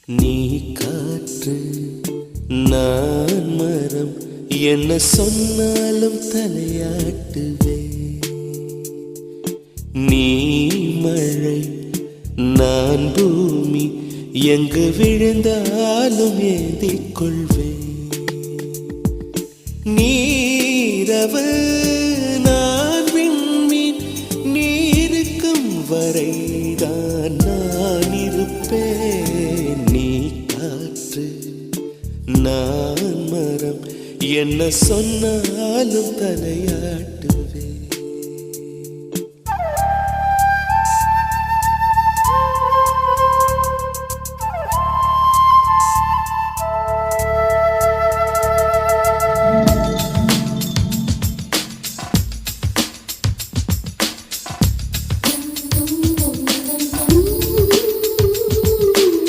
நீ காற்று நான் மரம், என்ன சொன்னாலும் தலையாட்டுவே. நீ மழை நான் பூமி, எங்கு விழுந்தாலும் ஏந்திக் கொள்வே. நீரவு நான் விண்மீன், நீருக்கும் வரைதான் நான் இருப்பேன். நீ காற்று நான் மரம், என்ன சொன்னாலும் தலையாட்டு